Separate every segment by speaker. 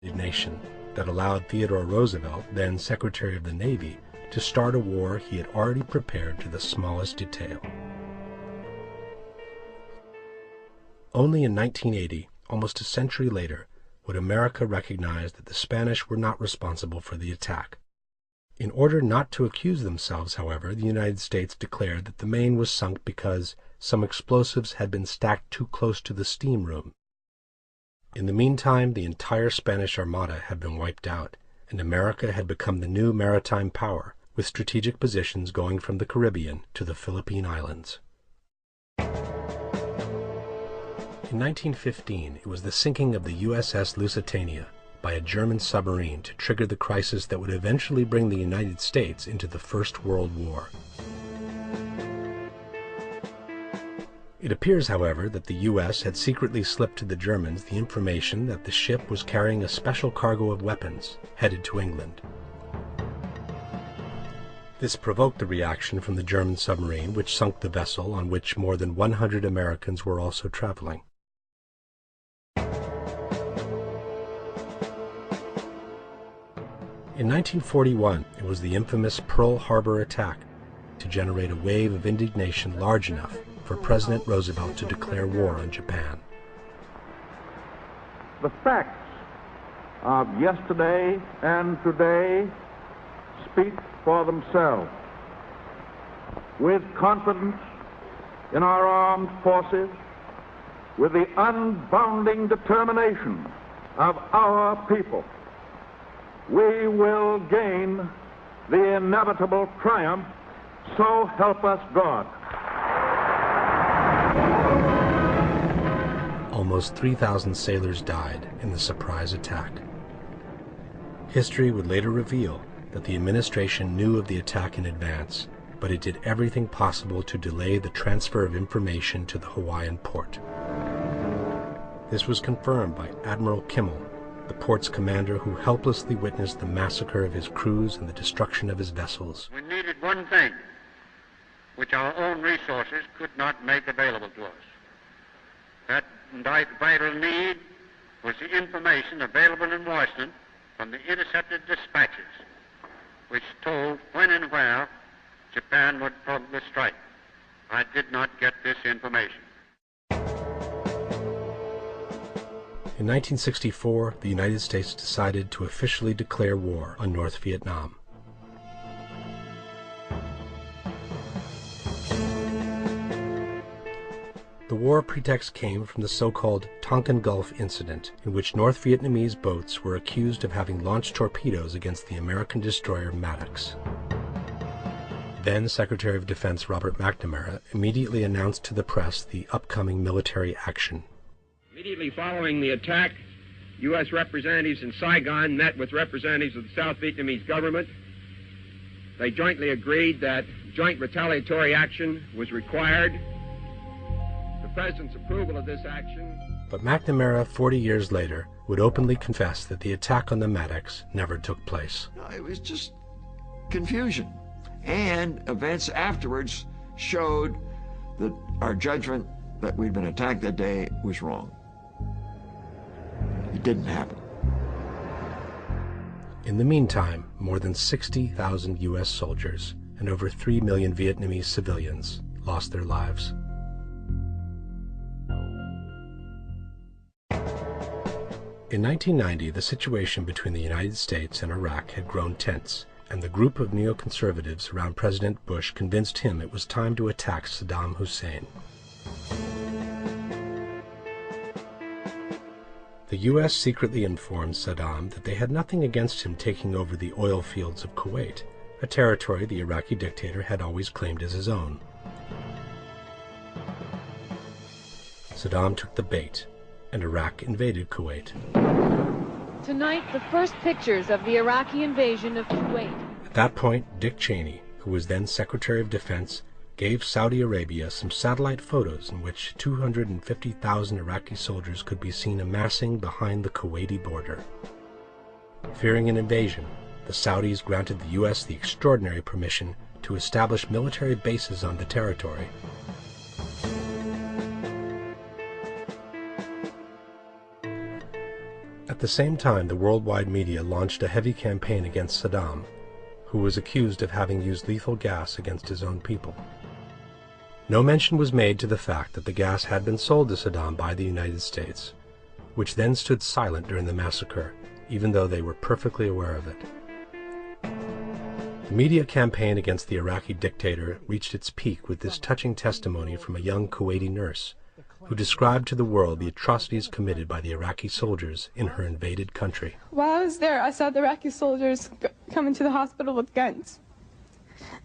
Speaker 1: nation that allowed Theodore Roosevelt, then Secretary of the Navy, to start a war he had already prepared to the smallest detail. Only in 1980, almost a century later, would America recognize that the Spanish were not responsible for the attack. In order not to accuse themselves, however, the United States declared that the Maine was sunk because some explosives had been stacked too close to the steam room. In the meantime, the entire Spanish Armada had been wiped out, and America had become the new maritime power, with strategic positions going from the Caribbean to the Philippine Islands. In 1915, it was the sinking of the USS Lusitania by a German submarine to trigger the crisis that would eventually bring the United States into the First World War. It appears, however, that the U.S. had secretly slipped to the Germans the information that the ship was carrying a special cargo of weapons headed to England. This provoked the reaction from the German submarine, which sunk the vessel on which more than 100 Americans were also traveling. In 1941, it was the infamous Pearl Harbor attack to generate a wave of indignation large enough for President Roosevelt to declare war on Japan.
Speaker 2: The facts of yesterday and today speak for themselves. With confidence in our armed forces, with the unbounding determination of our people, we will gain the inevitable triumph, so help us God.
Speaker 1: Almost 3,000 sailors died in the surprise attack. History would later reveal that the administration knew of the attack in advance, but it did everything possible to delay the transfer of information to the Hawaiian port. This was confirmed by Admiral Kimmel, the port's commander who helplessly witnessed the massacre of his crews and the destruction of his vessels.
Speaker 3: We needed one thing, which our own resources could not make available to us. That vital need was the information available in Washington from the intercepted dispatches, which told when and where Japan would probably strike. I did not get this information.
Speaker 1: In 1964, the United States decided to officially declare war on North Vietnam. The war pretext came from the so-called Tonkin Gulf incident, in which North Vietnamese boats were accused of having launched torpedoes against the American destroyer Maddox. Then Secretary of Defense Robert McNamara immediately announced to the press the upcoming military action.
Speaker 4: Immediately following the attack, U.S. representatives in Saigon met with representatives of the South Vietnamese government. They jointly agreed that joint retaliatory action was required. The President's approval of this action.
Speaker 1: But McNamara, 40 years later, would openly confess that the attack on the Maddox never took place.
Speaker 5: No, it was just confusion. And events afterwards showed that our judgment that we'd been attacked that day was wrong. It didn't happen.
Speaker 1: In the meantime, more than 60,000 U.S. soldiers and over 3 million Vietnamese civilians lost their lives. In 1990, the situation between the United States and Iraq had grown tense, and the group of neoconservatives around President Bush convinced him it was time to attack Saddam Hussein. The U.S. secretly informed Saddam that they had nothing against him taking over the oil fields of Kuwait, a territory the Iraqi dictator had always claimed as his own. Saddam took the bait, and Iraq invaded Kuwait.
Speaker 6: Tonight, the first pictures of the Iraqi invasion of Kuwait.
Speaker 1: At that point, Dick Cheney, who was then Secretary of Defense, gave Saudi Arabia some satellite photos in which 250,000 Iraqi soldiers could be seen amassing behind the Kuwaiti border. Fearing an invasion, the Saudis granted the U.S. the extraordinary permission to establish military bases on the territory. At the same time, the worldwide media launched a heavy campaign against Saddam, who was accused of having used lethal gas against his own people. No mention was made to the fact that the gas had been sold to Saddam by the United States, which then stood silent during the massacre, even though they were perfectly aware of it. The media campaign against the Iraqi dictator reached its peak with this touching testimony from a young Kuwaiti nurse who described to the world the atrocities committed by the Iraqi soldiers in her invaded country.
Speaker 7: While I was there, I saw the Iraqi soldiers come into the hospital with guns.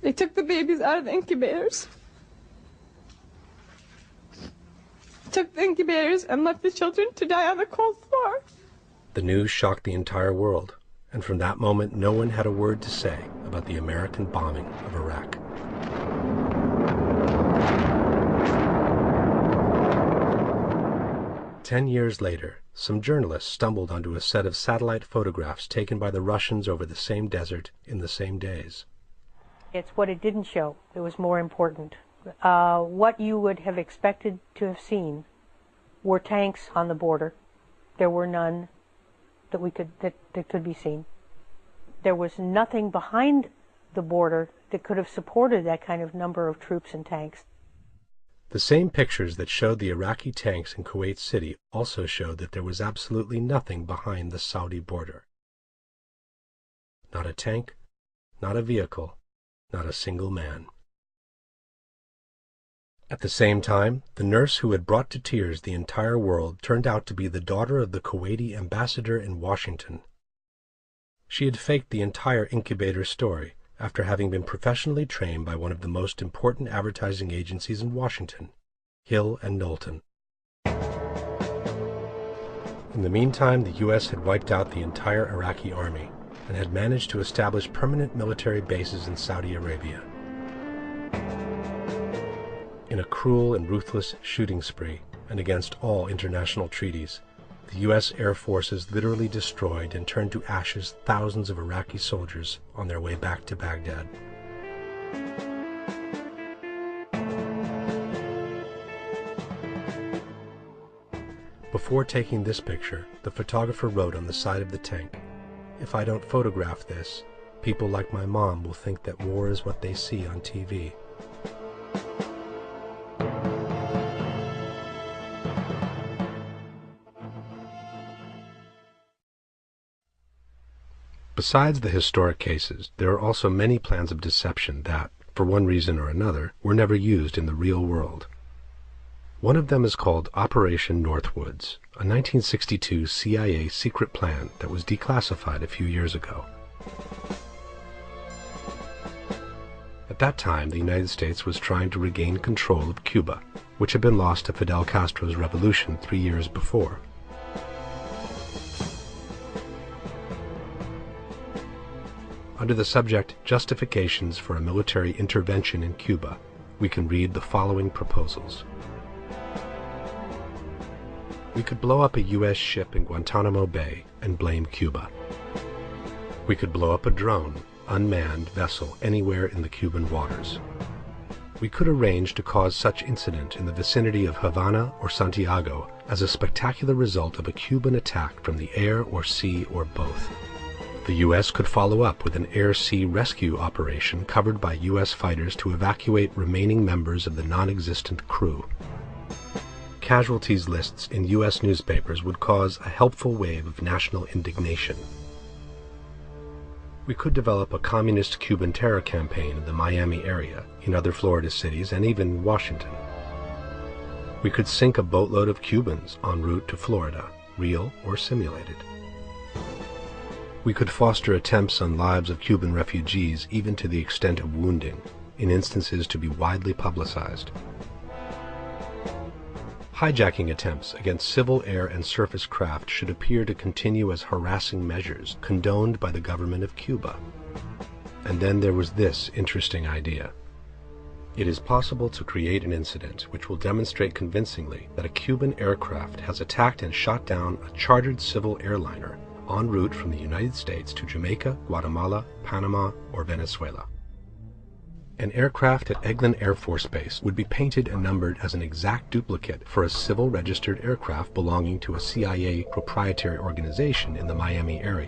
Speaker 7: They took the babies out of the incubators, and left the children to die on the cold floor.
Speaker 1: The news shocked the entire world, and from that moment no one had a word to say about the American bombing of Iraq. Ten years later, some journalists stumbled onto a set of satellite photographs taken by the Russians over the same desert in the same days.
Speaker 8: It's what it didn't show that was more important. What you would have expected to have seen were tanks on the border. There were none that could be seen. There was nothing behind the border that could have supported that kind of number of troops and tanks.
Speaker 1: The same pictures that showed the Iraqi tanks in Kuwait City also showed that there was absolutely nothing behind the Saudi border. Not a tank, not a vehicle, not a single man. At the same time, the nurse who had brought to tears the entire world turned out to be the daughter of the Kuwaiti ambassador in Washington. She had faked the entire incubator story after having been professionally trained by one of the most important advertising agencies in Washington, Hill and Knowlton. In the meantime, the U.S. had wiped out the entire Iraqi army and had managed to establish permanent military bases in Saudi Arabia. In a cruel and ruthless shooting spree, and against all international treaties, the U.S. Air Forces literally destroyed and turned to ashes thousands of Iraqi soldiers on their way back to Baghdad. Before taking this picture, the photographer wrote on the side of the tank, "If I don't photograph this, people like my mom will think that war is what they see on TV." Besides the historic cases, there are also many plans of deception that, for one reason or another, were never used in the real world. One of them is called Operation Northwoods, a 1962 CIA secret plan that was declassified a few years ago. At that time, the United States was trying to regain control of Cuba, which had been lost to Fidel Castro's revolution 3 years before. Under the subject Justifications for a Military Intervention in Cuba, we can read the following proposals. We could blow up a U.S. ship in Guantanamo Bay and blame Cuba. We could blow up a drone, unmanned vessel anywhere in the Cuban waters. We could arrange to cause such incident in the vicinity of Havana or Santiago as a spectacular result of a Cuban attack from the air or sea or both. The U.S. could follow up with an air-sea rescue operation covered by U.S. fighters to evacuate remaining members of the non-existent crew. Casualties lists in U.S. newspapers would cause a helpful wave of national indignation. We could develop a communist Cuban terror campaign in the Miami area, in other Florida cities, and even Washington. We could sink a boatload of Cubans en route to Florida, real or simulated. We could foster attempts on lives of Cuban refugees even to the extent of wounding, in instances to be widely publicized. Hijacking attempts against civil air and surface craft should appear to continue as harassing measures condoned by the government of Cuba. And then there was this interesting idea. It is possible to create an incident which will demonstrate convincingly that a Cuban aircraft has attacked and shot down a chartered civil airliner en route from the United States to Jamaica, Guatemala, Panama, or Venezuela. An aircraft at Eglin Air Force Base would be painted and numbered as an exact duplicate for a civil registered aircraft belonging to a CIA proprietary organization in the Miami area.